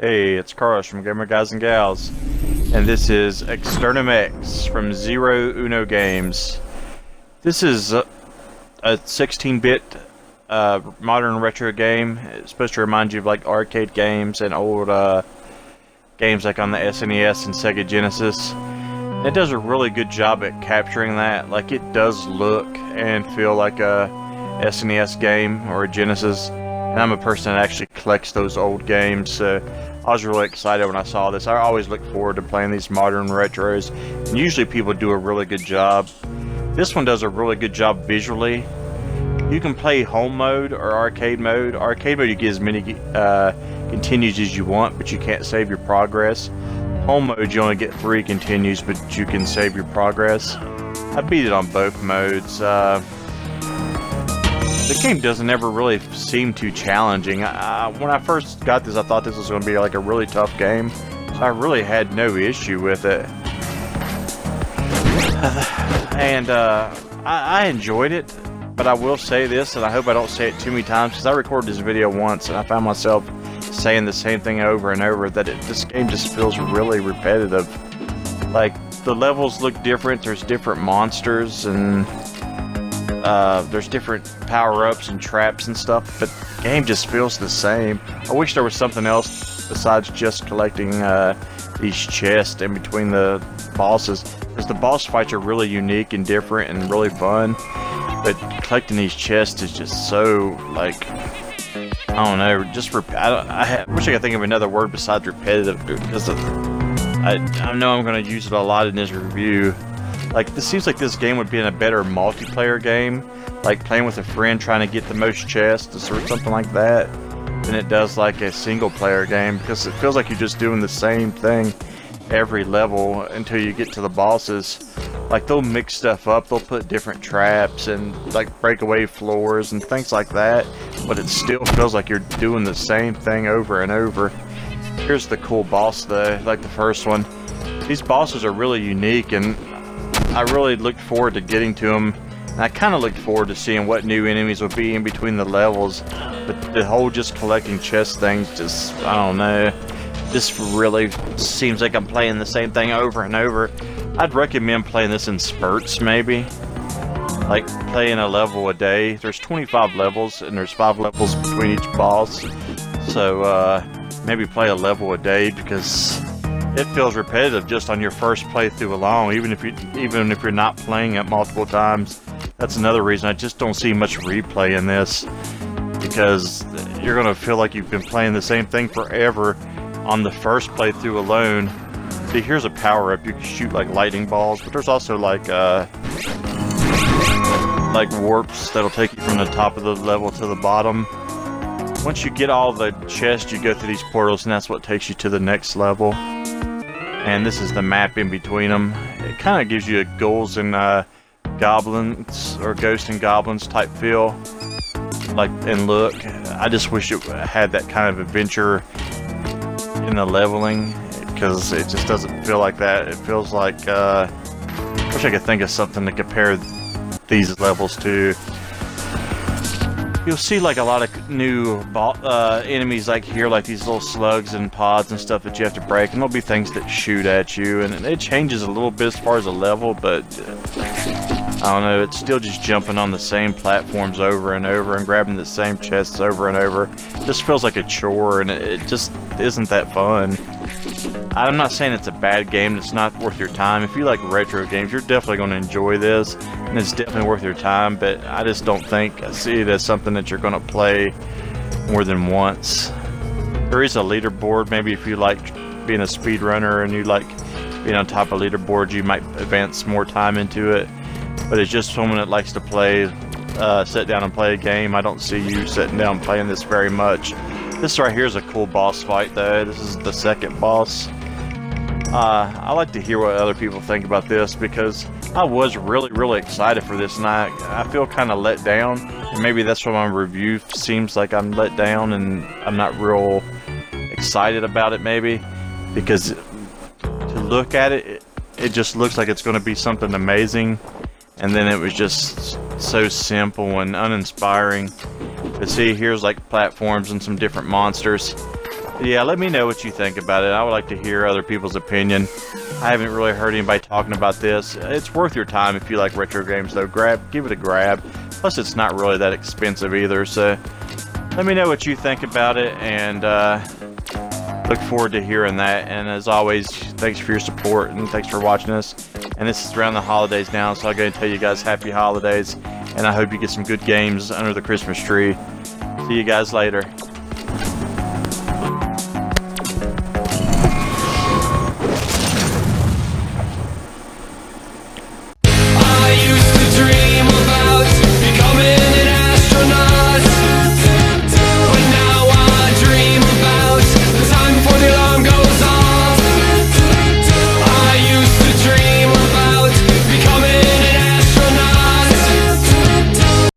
Hey, it's Carlos from Gamer Guys and Gals, and this is Externum Ex from Zero Uno Games. This is a 16-bit modern retro game. It's supposed to remind you of like arcade games and old games like on the SNES and Sega Genesis. It does a really good job at capturing that. Like, it does look and feel like a SNES game or a Genesis. And I'm a person that actually collects those old games, so I was really excited when I saw this. I always look forward to playing these modern retros, and usually people do a really good job. This one does a really good job visually. You can play home mode or arcade mode. Arcade mode, you get as many continues as you want, but you can't save your progress. Home mode, you only get 3 continues, but you can save your progress. I beat it on both modes. The game doesn't ever really seem too challenging. When I first got this, I thought this was going to be like a really tough game. So I really had no issue with it. And I enjoyed it. But I will say this, and I hope I don't say it too many times, because I recorded this video once and I found myself saying the same thing over and over, that this game just feels really repetitive. Like, the levels look different, there's different monsters, and there's different power-ups and traps and stuff, but the game just feels the same. I wish there was something else besides just collecting these chests in between the bosses, because the boss fights are really unique and different and really fun, but collecting these chests is just so, like, I don't know, just I wish I could think of another word besides repetitive, because I know I'm going to use it a lot in this review. Like, this seems like this game would be in a better multiplayer game, like playing with a friend trying to get the most chests or something like that, than it does like a single player game, because it feels like you're just doing the same thing every level until you get to the bosses. Like, they'll mix stuff up, they'll put different traps and like breakaway floors and things like that, but it still feels like you're doing the same thing over and over. Here's the cool boss though, like the first one. These bosses are really unique, and I really looked forward to getting to them. And I kind of looked forward to seeing what new enemies would be in between the levels. But the whole just collecting chest thing, just, I don't know, just really seems like I'm playing the same thing over and over. I'd recommend playing this in spurts, maybe. Like, playing a level a day. There's 25 levels, and there's 5 levels between each boss. So, maybe play a level a day, because it feels repetitive just on your first playthrough alone, even if you're not playing it multiple times. That's another reason I just don't see much replay in this, because you're gonna feel like you've been playing the same thing forever on the first playthrough alone. See, here's a power-up. You can shoot like lightning balls, but there's also like warps that'll take you from the top of the level to the bottom. Once you get all the chests, you go through these portals, and that's what takes you to the next level. And this is the map in between them. It kind of gives you a ghouls and goblins, or ghosts and goblins type feel, like, and look. I just wish it had that kind of adventure in the leveling, because it just doesn't feel like that. It feels like, I wish I could think of something to compare these levels to. You'll see like a lot of new enemies like here, like these little slugs and pods and stuff that you have to break, and there'll be things that shoot at you, and it changes a little bit as far as the level, but I don't know, it's still just jumping on the same platforms over and over and grabbing the same chests over and over. It just feels like a chore, and it just isn't that fun. I'm not saying it's a bad game, it's not worth your time. If you like retro games, you're definitely going to enjoy this, and it's definitely worth your time, but I just don't think I see it as something that you're going to play more than once. There is a leaderboard. Maybe if you like being a speedrunner and you like being on top of leaderboards, you might advance more time into it. But it's just someone that likes to play, sit down and play a game. I don't see you sitting down and playing this very much. This right here is a cool boss fight though. This is the second boss. I like to hear what other people think about this, because I was really excited for this, and I feel kind of let down, and maybe that's why my review seems like I'm let down and I'm not real excited about it, maybe, because to look at it, it just looks like it's going to be something amazing, and then it was just so simple and uninspiring. But see, here's like platforms and some different monsters. Yeah, let me know what you think about it. I would like to hear other people's opinion. I haven't really heard anybody talking about this. It's worth your time if you like retro games, though. Give it a grab. Plus, it's not really that expensive either. So, let me know what you think about it, and look forward to hearing that. And as always, thanks for your support and thanks for watching us. And this is around the holidays now, so I'm going to tell you guys happy holidays. And I hope you get some good games under the Christmas tree. See you guys later.